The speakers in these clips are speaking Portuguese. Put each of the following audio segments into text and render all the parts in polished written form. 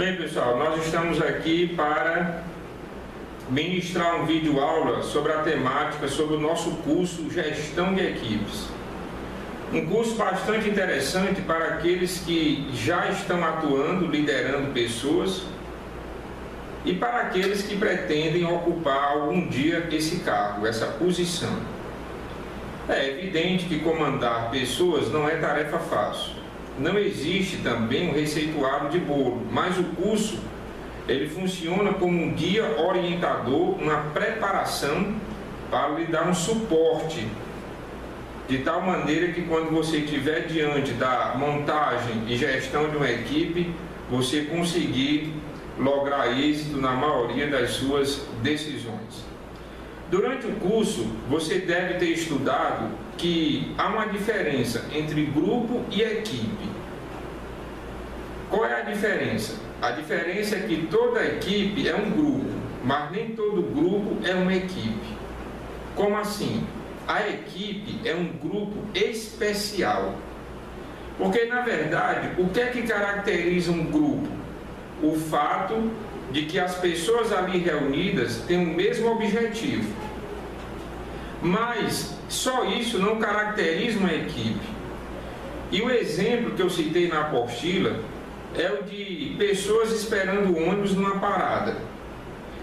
Bem, pessoal, nós estamos aqui para ministrar um vídeo aula sobre a temática, sobre o nosso curso Gestão de Equipes. Um curso bastante interessante para aqueles que já estão atuando, liderando pessoas, e para aqueles que pretendem ocupar algum dia esse cargo, essa posição. É evidente que comandar pessoas não é tarefa fácil. Não existe também um receituário de bolo, mas o curso ele funciona como um guia orientador, uma preparação para lhe dar um suporte, de tal maneira que quando você estiver diante da montagem e gestão de uma equipe, você conseguir lograr êxito na maioria das suas decisões. Durante o curso, você deve ter estudado que há uma diferença entre grupo e equipe. Qual é a diferença? A diferença é que toda equipe é um grupo, mas nem todo grupo é uma equipe. Como assim? A equipe é um grupo especial. Porque, na verdade, o que é que caracteriza um grupo? O fato de que as pessoas ali reunidas têm o mesmo objetivo. Mas só isso não caracteriza uma equipe. E o exemplo que eu citei na apostila é o de pessoas esperando o ônibus numa parada.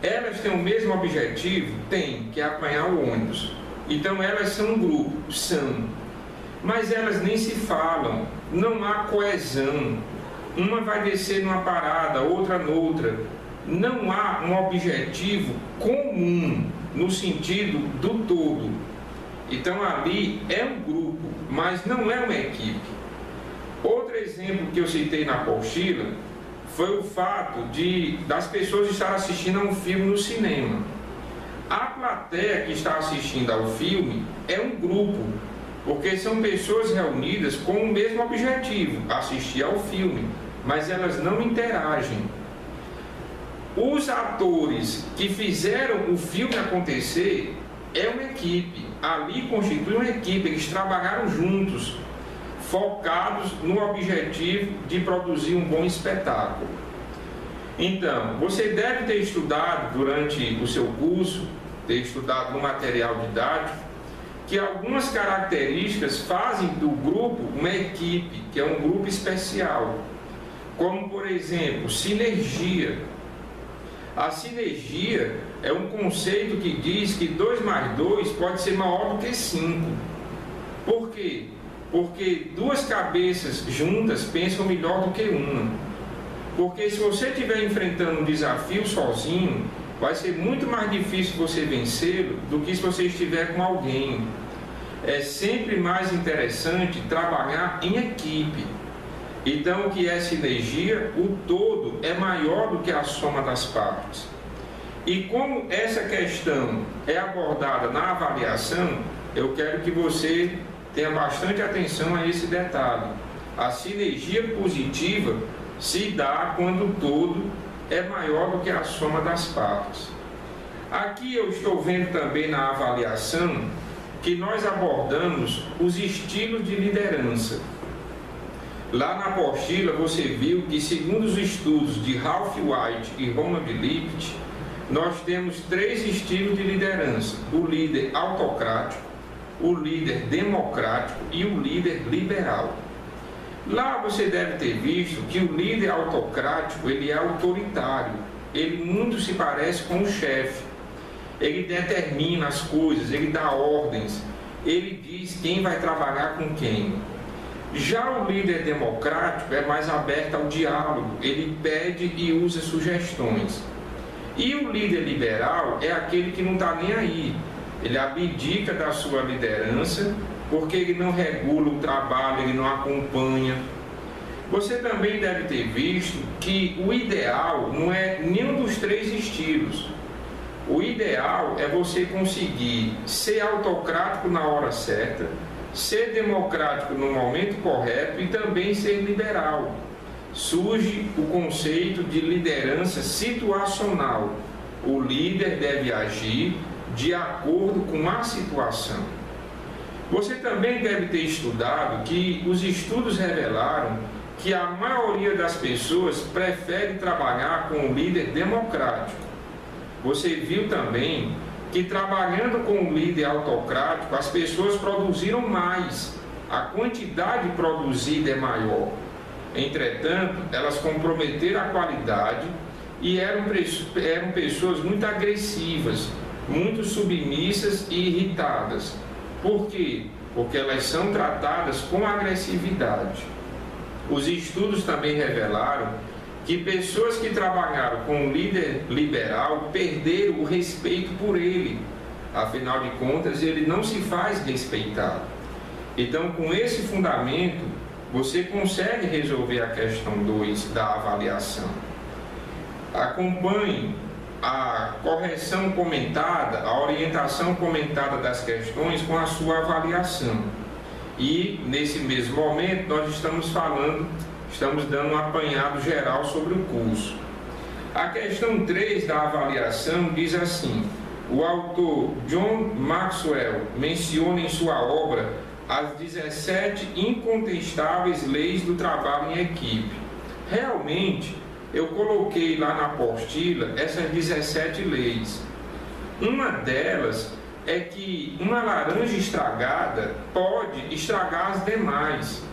Elas têm o mesmo objetivo? Tem, que é apanhar o ônibus. Então elas são um grupo, são. Mas elas nem se falam, não há coesão. Uma vai descer numa parada, outra noutra. Não há um objetivo comum, no sentido do todo. Então ali é um grupo, mas não é uma equipe. Outro exemplo que eu citei na apostila foi o fato das pessoas estarem assistindo a um filme no cinema. A plateia que está assistindo ao filme é um grupo, porque são pessoas reunidas com o mesmo objetivo, assistir ao filme, mas elas não interagem. Os atores que fizeram o filme acontecer é uma equipe, ali constitui uma equipe, eles trabalharam juntos, focados no objetivo de produzir um bom espetáculo. Então, você deve ter estudado durante o seu curso, ter estudado no material didático, que algumas características fazem do grupo uma equipe, que é um grupo especial, como, por exemplo, sinergia. A sinergia é um conceito que diz que 2 mais 2 pode ser maior do que 5. Por quê? Porque 2 cabeças juntas pensam melhor do que uma. Porque se você estiver enfrentando um desafio sozinho, vai ser muito mais difícil você vencê-lo do que se você estiver com alguém. É sempre mais interessante trabalhar em equipe. Então, o que é sinergia? O todo é maior do que a soma das partes. E como essa questão é abordada na avaliação, eu quero que você tenha bastante atenção a esse detalhe. A sinergia positiva se dá quando o todo é maior do que a soma das partes. Aqui eu estou vendo também na avaliação que nós abordamos os estilos de liderança. Lá na apostila você viu que, segundo os estudos de Ralph White e Ronald Lippitt, nós temos 3 estilos de liderança: o líder autocrático, o líder democrático e o líder liberal. Lá você deve ter visto que o líder autocrático ele é autoritário, ele muito se parece com o chefe, ele determina as coisas, ele dá ordens, ele diz quem vai trabalhar com quem. Já o líder democrático é mais aberto ao diálogo, ele pede e usa sugestões. E o líder liberal é aquele que não está nem aí, ele abdica da sua liderança, porque ele não regula o trabalho, ele não acompanha. Você também deve ter visto que o ideal não é nenhum dos 3 estilos. O ideal é você conseguir ser autocrático na hora certa, ser democrático no momento correto e também ser liberal. Surge o conceito de liderança situacional. O líder deve agir de acordo com a situação. Você também deve ter estudado que os estudos revelaram que a maioria das pessoas prefere trabalhar com um líder democrático. Você viu também que trabalhando com um líder autocrático, as pessoas produziram mais, a quantidade produzida é maior. Entretanto, elas comprometeram a qualidade e eram pessoas muito agressivas, muito submissas e irritadas. Por quê? Porque elas são tratadas com agressividade. Os estudos também revelaram que pessoas que trabalharam com um líder liberal perderam o respeito por ele. Afinal de contas, ele não se faz respeitar. Então, com esse fundamento, você consegue resolver a questão 2 da avaliação. Acompanhe a correção comentada, a orientação comentada das questões com a sua avaliação. E, nesse mesmo momento, nós estamos dando um apanhado geral sobre o curso. A questão 3 da avaliação diz assim: o autor John Maxwell menciona em sua obra as 17 incontestáveis leis do trabalho em equipe. Realmente, eu coloquei lá na apostila essas 17 leis. Uma delas é que uma laranja estragada pode estragar as demais.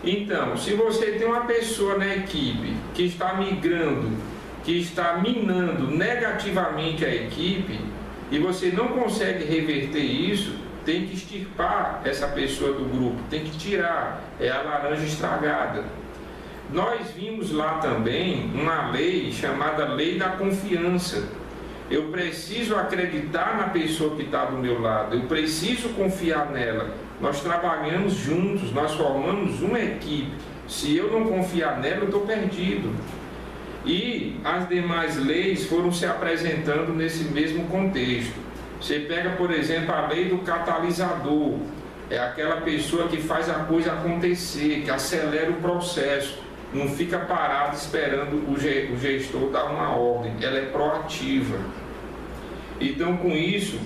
Então, se você tem uma pessoa na equipe que está migrando, que está minando negativamente a equipe, e você não consegue reverter isso, tem que extirpar essa pessoa do grupo, tem que tirar, é a laranja estragada. Nós vimos lá também uma lei chamada Lei da Confiança. Eu preciso acreditar na pessoa que está do meu lado, eu preciso confiar nela. Nós trabalhamos juntos, nós formamos uma equipe. Se eu não confiar nela, eu estou perdido. E as demais leis foram se apresentando nesse mesmo contexto. Você pega, por exemplo, a lei do catalisador. É aquela pessoa que faz a coisa acontecer, que acelera o processo. Não fica parado esperando o gestor dar uma ordem. Ela é proativa. Então, com isso,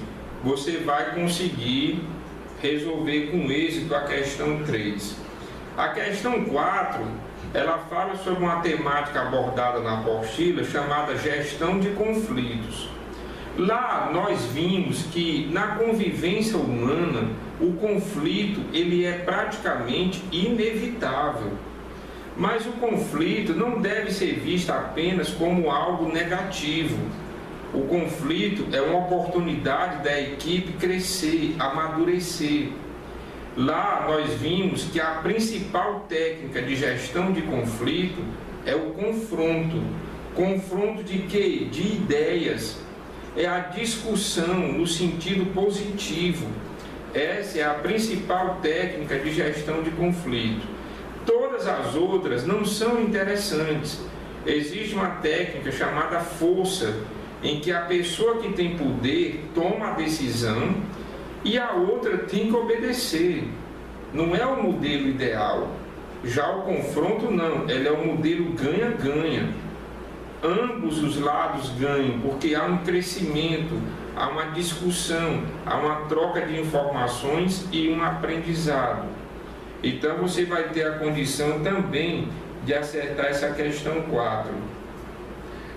você vai conseguir resolver com êxito a questão 3. A questão 4, ela fala sobre uma temática abordada na apostila chamada gestão de conflitos. Lá nós vimos que na convivência humana o conflito ele é praticamente inevitável. Mas o conflito não deve ser visto apenas como algo negativo. O conflito é uma oportunidade da equipe crescer, amadurecer. Lá nós vimos que a principal técnica de gestão de conflito é o confronto. Confronto de quê? De ideias. É a discussão no sentido positivo. Essa é a principal técnica de gestão de conflito. Todas as outras não são interessantes. Existe uma técnica chamada força, em que a pessoa que tem poder toma a decisão e a outra tem que obedecer. Não é o modelo ideal. Já o confronto não, ele é o modelo ganha-ganha. Ambos os lados ganham, porque há um crescimento, há uma discussão, há uma troca de informações e um aprendizado. Então você vai ter a condição também de acertar essa questão 4.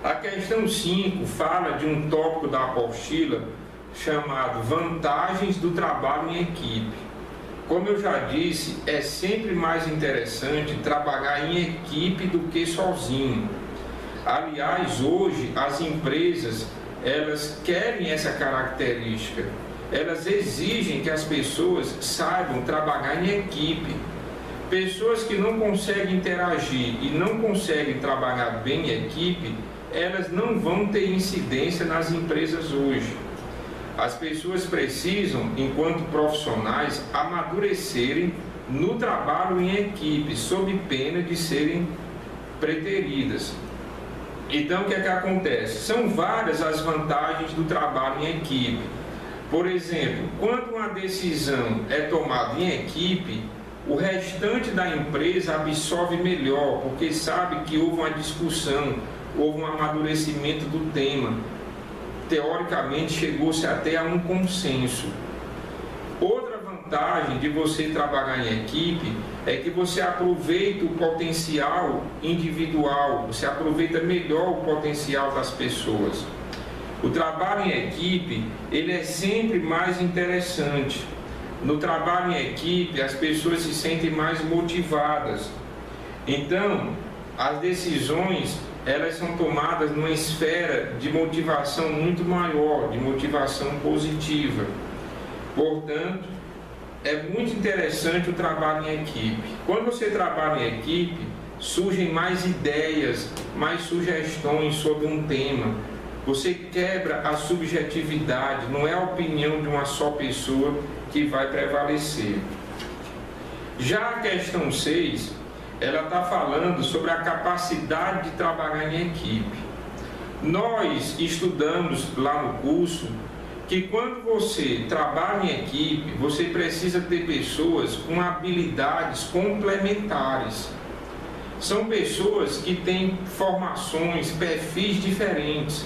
A questão 5 fala de um tópico da apostila chamado vantagens do trabalho em equipe. Como eu já disse, é sempre mais interessante trabalhar em equipe do que sozinho. Aliás, hoje as empresas, elas querem essa característica. Elas exigem que as pessoas saibam trabalhar em equipe. Pessoas que não conseguem interagir e não conseguem trabalhar bem em equipe, elas não vão ter incidência nas empresas hoje. As pessoas precisam, enquanto profissionais, amadurecerem no trabalho em equipe, sob pena de serem preteridas. Então, o que é que acontece? São várias as vantagens do trabalho em equipe. Por exemplo, quando uma decisão é tomada em equipe, o restante da empresa absorve melhor, porque sabe que houve uma discussão, houve um amadurecimento do tema. Teoricamente, chegou-se até a um consenso. Outra vantagem de você trabalhar em equipe é que você aproveita o potencial individual, você aproveita melhor o potencial das pessoas. O trabalho em equipe, ele é sempre mais interessante. No trabalho em equipe, as pessoas se sentem mais motivadas. Então, as decisões, elas são tomadas numa esfera de motivação muito maior, de motivação positiva. Portanto, é muito interessante o trabalho em equipe. Quando você trabalha em equipe, surgem mais ideias, mais sugestões sobre um tema. Você quebra a subjetividade, não é a opinião de uma só pessoa que vai prevalecer. Já a questão 6, ela está falando sobre a capacidade de trabalhar em equipe. Nós estudamos lá no curso que quando você trabalha em equipe, você precisa ter pessoas com habilidades complementares. São pessoas que têm formações, perfis diferentes.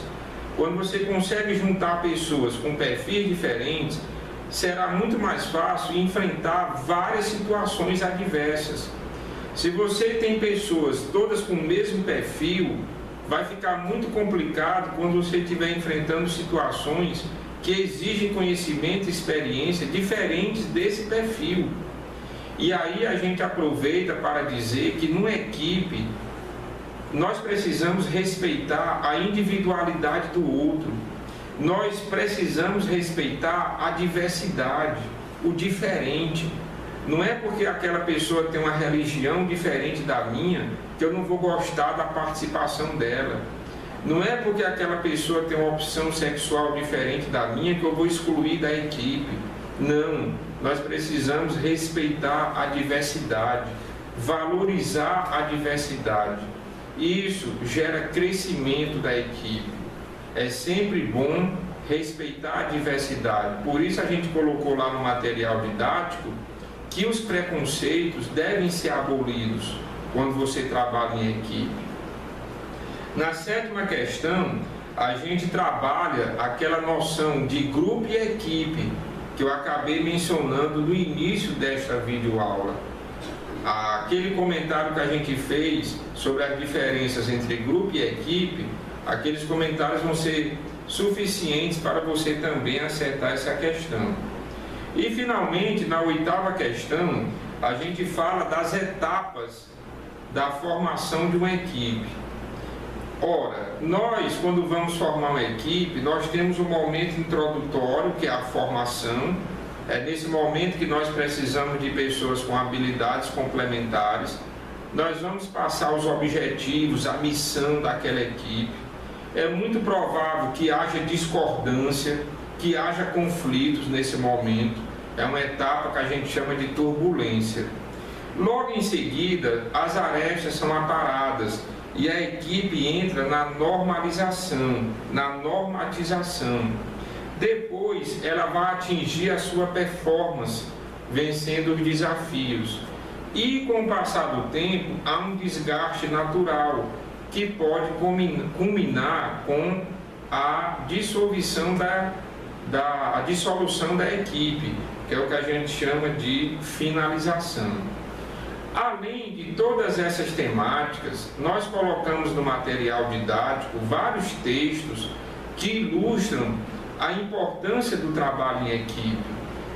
Quando você consegue juntar pessoas com perfis diferentes, será muito mais fácil enfrentar várias situações adversas. Se você tem pessoas todas com o mesmo perfil, vai ficar muito complicado quando você estiver enfrentando situações que exigem conhecimento e experiência diferentes desse perfil. E aí a gente aproveita para dizer que numa equipe nós precisamos respeitar a individualidade do outro. Nós precisamos respeitar a diversidade, o diferente. Não é porque aquela pessoa tem uma religião diferente da minha que eu não vou gostar da participação dela. Não é porque aquela pessoa tem uma opção sexual diferente da minha que eu vou excluir da equipe. Não, nós precisamos respeitar a diversidade, valorizar a diversidade. Isso gera crescimento da equipe. É sempre bom respeitar a diversidade. Por isso a gente colocou lá no material didático que os preconceitos devem ser abolidos quando você trabalha em equipe. Na 7ª questão, a gente trabalha aquela noção de grupo e equipe que eu acabei mencionando no início desta videoaula. Aquele comentário que a gente fez sobre as diferenças entre grupo e equipe, aqueles comentários vão ser suficientes para você também acertar essa questão. E finalmente, na 8ª questão, a gente fala das etapas da formação de uma equipe. Ora, nós, quando vamos formar uma equipe, nós temos um momento introdutório, que é a formação. É nesse momento que nós precisamos de pessoas com habilidades complementares. Nós vamos passar os objetivos, a missão daquela equipe. É muito provável que haja discordância, que haja conflitos nesse momento. É uma etapa que a gente chama de turbulência. Logo em seguida, as arestas são aparadas e a equipe entra na normalização, na normatização. Depois, ela vai atingir a sua performance, vencendo os desafios. E com o passar do tempo, há um desgaste natural, que pode culminar com a dissolução da equipe, que é o que a gente chama de finalização. Além de todas essas temáticas, nós colocamos no material didático vários textos que ilustram a importância do trabalho em equipe.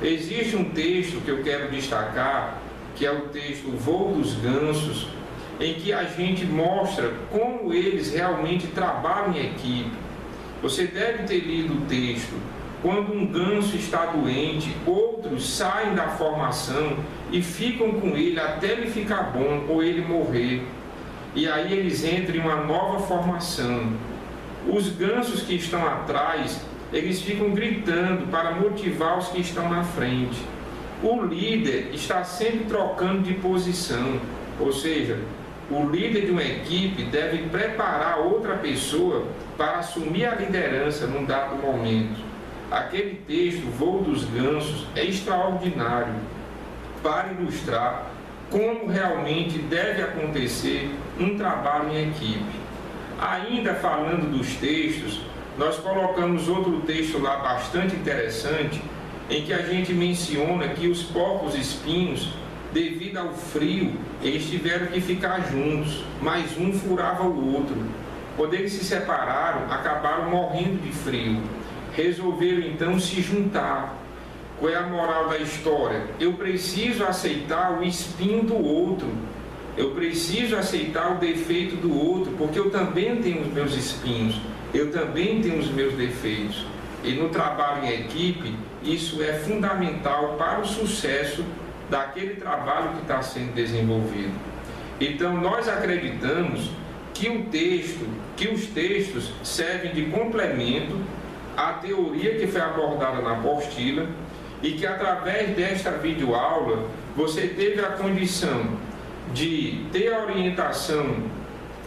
Existe um texto que eu quero destacar, que é o texto Voo dos Gansos, em que a gente mostra como eles realmente trabalham em equipe. Você deve ter lido o texto. Quando um ganso está doente, outros saem da formação e ficam com ele até ele ficar bom ou ele morrer. E aí eles entram em uma nova formação. Os gansos que estão atrás, eles ficam gritando para motivar os que estão na frente. O líder está sempre trocando de posição, ou seja, o líder de uma equipe deve preparar outra pessoa para assumir a liderança num dado momento. Aquele texto, Voo dos Gansos, é extraordinário para ilustrar como realmente deve acontecer um trabalho em equipe. Ainda falando dos textos, nós colocamos outro texto lá bastante interessante, em que a gente menciona que os porcos-espinhos, devido ao frio, eles tiveram que ficar juntos, mas um furava o outro. Quando eles se separaram, acabaram morrendo de frio. Resolveram então se juntar. Qual é a moral da história? Eu preciso aceitar o espinho do outro. Eu preciso aceitar o defeito do outro, porque eu também tenho os meus espinhos, eu também tenho os meus defeitos. E no trabalho em equipe, isso é fundamental para o sucesso daquele trabalho que está sendo desenvolvido. Então, nós acreditamos que os textos servem de complemento à teoria que foi abordada na apostila e que, através desta videoaula, você teve a condição de ter a orientação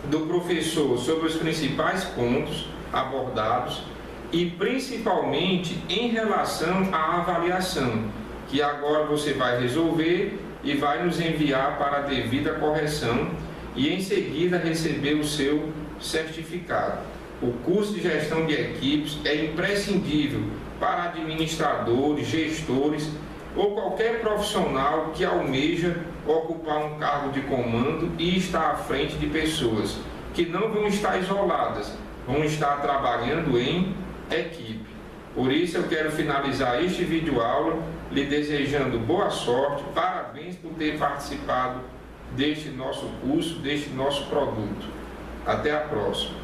do professor sobre os principais pontos abordados e principalmente em relação à avaliação, que agora você vai resolver e vai nos enviar para a devida correção e em seguida receber o seu certificado. O curso de gestão de equipes é imprescindível para administradores, gestores ou qualquer profissional que almeja ocupar um cargo de comando e estar à frente de pessoas que não vão estar isoladas, vão estar trabalhando em equipe. Por isso eu quero finalizar este videoaula lhe desejando boa sorte, parabéns por ter participado deste nosso curso, deste nosso produto. Até a próxima.